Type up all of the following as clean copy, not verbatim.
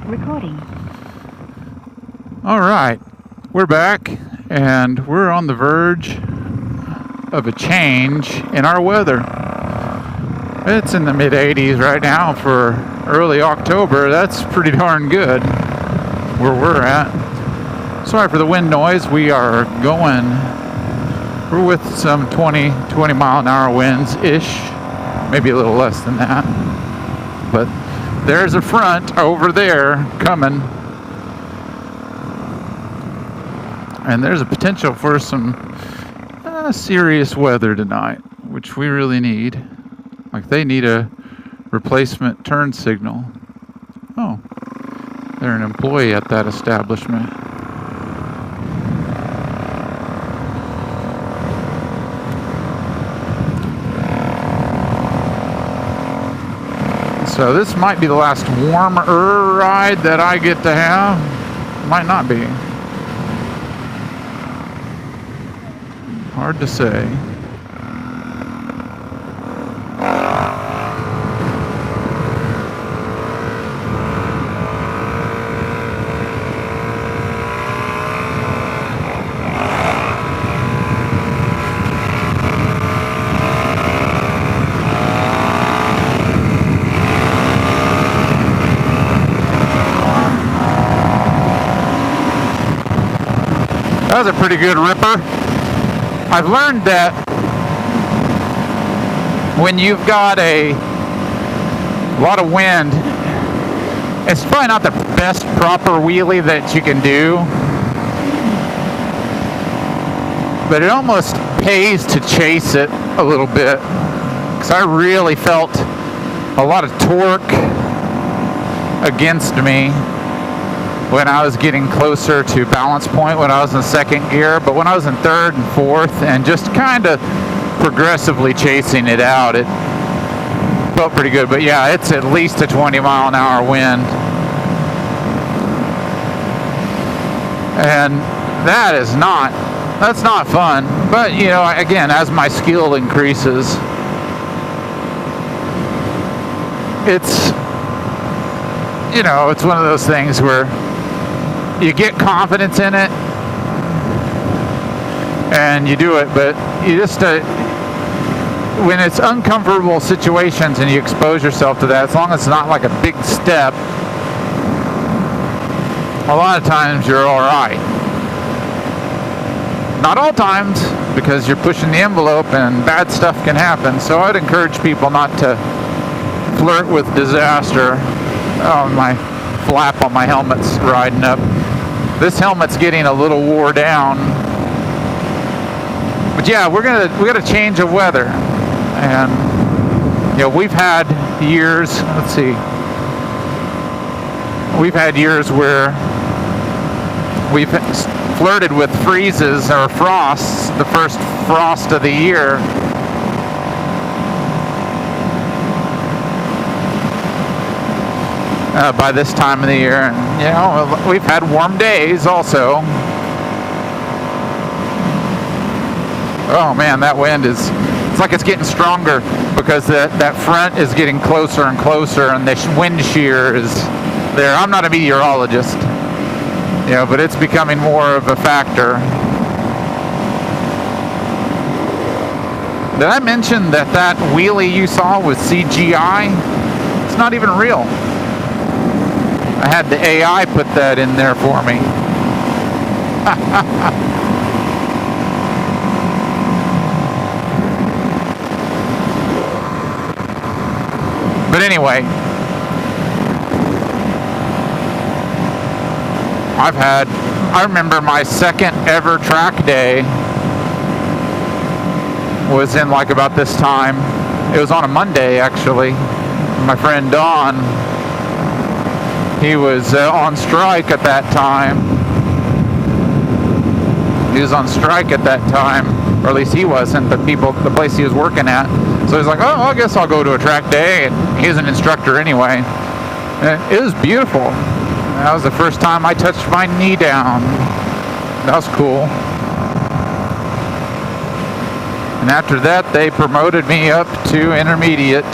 Recording. All right, we're back, and we're on the verge of a change in our weather. It's in the mid-80s right now for early October. That's pretty darn good where we're at. Sorry for the wind noise. We're with some 20 mile an hour winds-ish, maybe a little less than that. But there's a front over there coming. And there's a potential for some serious weather tonight, which we really need. Like, they need a replacement turn signal. Oh, they're an employee at that establishment. So this might be the last warmer ride that I get to have. Might not be. Hard to say. That was a pretty good ripper. I've learned that when you've got a lot of wind, it's probably not the best proper wheelie that you can do, but it almost pays to chase it a little bit, because I really felt a lot of torque against me when I was getting closer to balance point when I was in second gear. But when I was in third and fourth and just kind of progressively chasing it out, it felt pretty good. But yeah, it's at least a 20 mile an hour wind, and that's not fun. But you know, again, as my skill increases, it's one of those things where you get confidence in it and you do it, but you just when it's uncomfortable situations and you expose yourself to that, as long as it's not like a big step, a lot of times you're all right. Not all times, because you're pushing the envelope and bad stuff can happen. So I'd encourage people not to flirt with disaster. Oh, my flap on my helmet's riding up. This helmet's getting a little wore down. But yeah, we got a change of weather. And we've had years, we've had years where we've flirted with freezes or frosts, the first frost of the year. By this time of the year, and we've had warm days also. Oh man, that wind it's like it's getting stronger, because that front is getting closer and closer, and the wind shear is there. I'm not a meteorologist, but it's becoming more of a factor. Did I mention that wheelie you saw was CGI? It's not even real. I had the AI put that in there for me. But anyway, I remember my second ever track day was in like about this time. It was on a Monday, actually. My friend Don, he was on strike at that time. He was on strike at that time, or at least he wasn't, but the place he was working at. So he's like, oh, I guess I'll go to a track day. And he's an instructor anyway. And it was beautiful. That was the first time I touched my knee down. That was cool. And after that, they promoted me up to intermediate.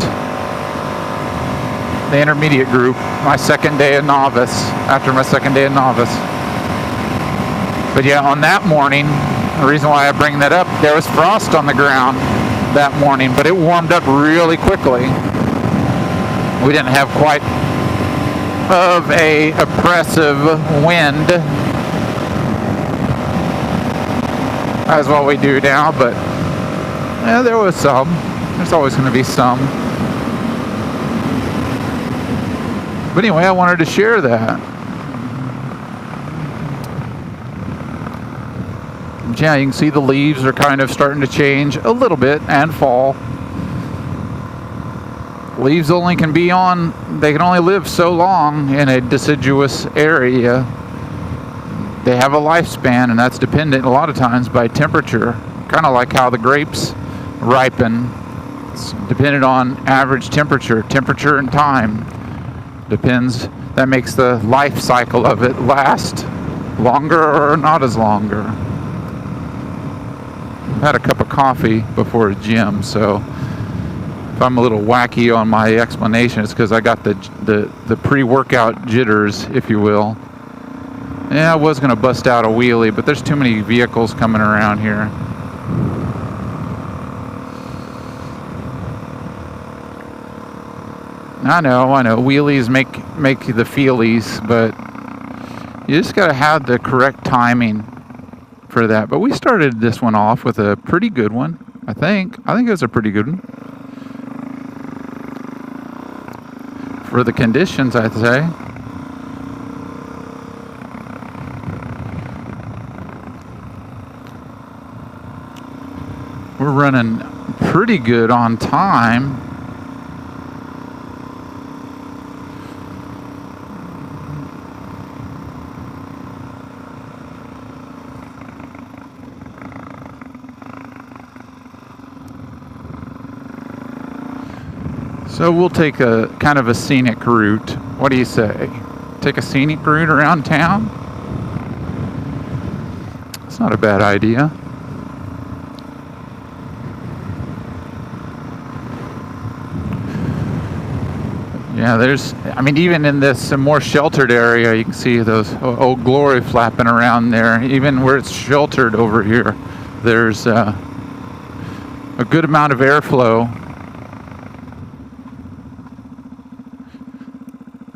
the intermediate group, my second day of novice, after my second day of novice. But yeah, on that morning, the reason why I bring that up, there was frost on the ground that morning, but it warmed up really quickly. We didn't have quite of a oppressive wind as what we do now, but yeah, there was some. There's always going to be some. But anyway, I wanted to share that. Yeah, you can see the leaves are kind of starting to change a little bit and fall. Leaves only can be on, they can only live so long in a deciduous area. They have a lifespan, and that's dependent a lot of times by temperature. Kind of like how the grapes ripen. It's dependent on average temperature and time. Depends, that makes the life cycle of it last longer or not as longer. I've had a cup of coffee before the gym, so if I'm a little wacky on my explanation, it's because I got the pre-workout jitters, if you will. Yeah, I was going to bust out a wheelie, but there's too many vehicles coming around here. I know, wheelies make the feelies, but you just got to have the correct timing for that. But we started this one off with a pretty good one, I think it was a pretty good one for the conditions, I'd say. We're running pretty good on time. So we'll take a kind of a scenic route. What do you say? Take a scenic route around town? It's not a bad idea. Yeah, even in this more sheltered area, you can see those Old Glory flapping around there. Even where it's sheltered over here, there's a good amount of airflow.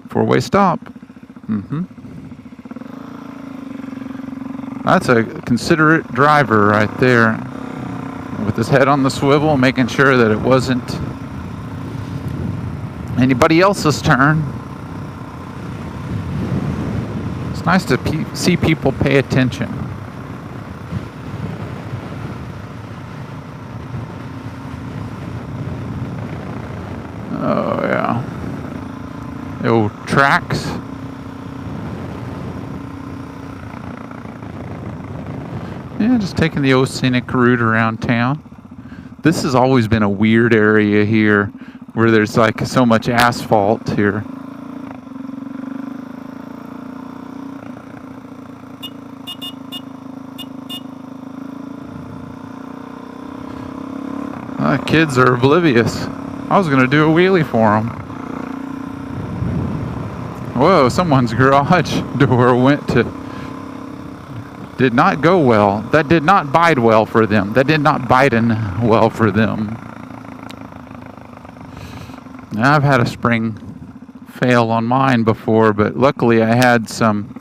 Four-way stop. That's a considerate driver right there, with his head on the swivel, making sure that it wasn't anybody else's turn. It's nice to see people pay attention. Oh yeah. The old tracks. Yeah, just taking the old scenic route around town. This has always been a weird area here, where there's like so much asphalt here. Kids are oblivious. I was gonna do a wheelie for them. Whoa, someone's garage door did not go well. That did not bide well for them. That did not bide in well for them. Now, I've had a spring fail on mine before, but luckily I had some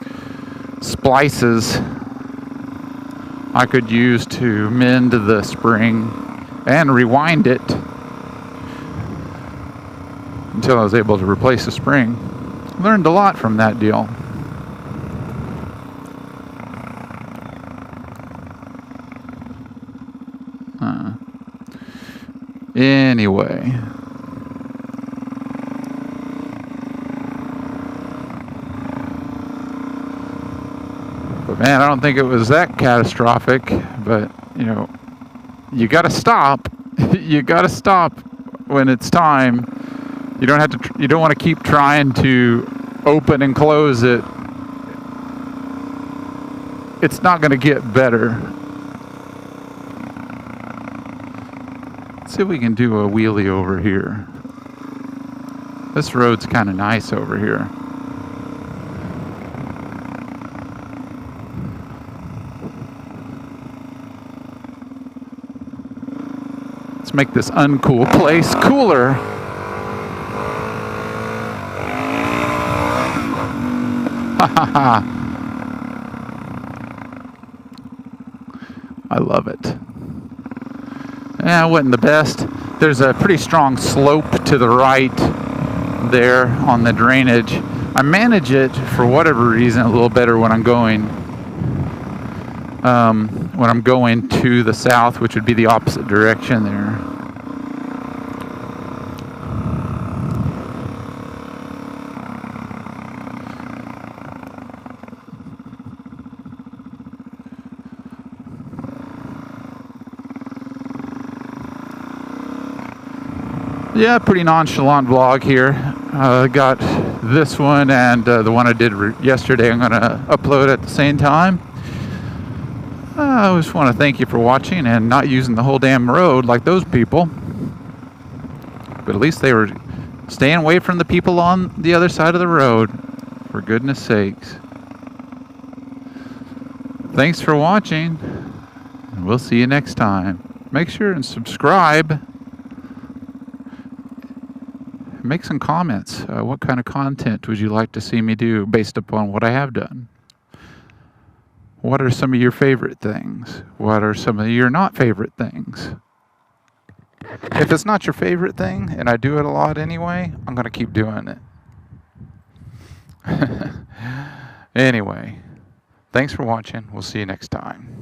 splices I could use to mend the spring and rewind it until I was able to replace the spring. Learned a lot from that deal. Anyway. But man, I don't think it was that catastrophic, but you gotta stop. You gotta stop when it's time. You don't want to keep trying to open and close it. It's not going to get better. Let's see if we can do a wheelie over here. This road's kind of nice over here. Let's make this uncool place cooler. Ha ha ha. I love it. Yeah, it wasn't the best. There's a pretty strong slope to the right there on the drainage. I manage it for whatever reason a little better when I'm going to the south, which would be the opposite direction there. Yeah, pretty nonchalant vlog here. Got this one and the one I did yesterday. I'm going to upload at the same time. I just want to thank you for watching and not using the whole damn road like those people. But at least they were staying away from the people on the other side of the road. For goodness sakes. Thanks for watching. And we'll see you next time. Make sure and subscribe. Make some comments. What kind of content would you like to see me do based upon what I have done? What are some of your favorite things? What are some of your not favorite things? If it's not your favorite thing, and I do it a lot anyway, I'm going to keep doing it. Anyway, thanks for watching. We'll see you next time.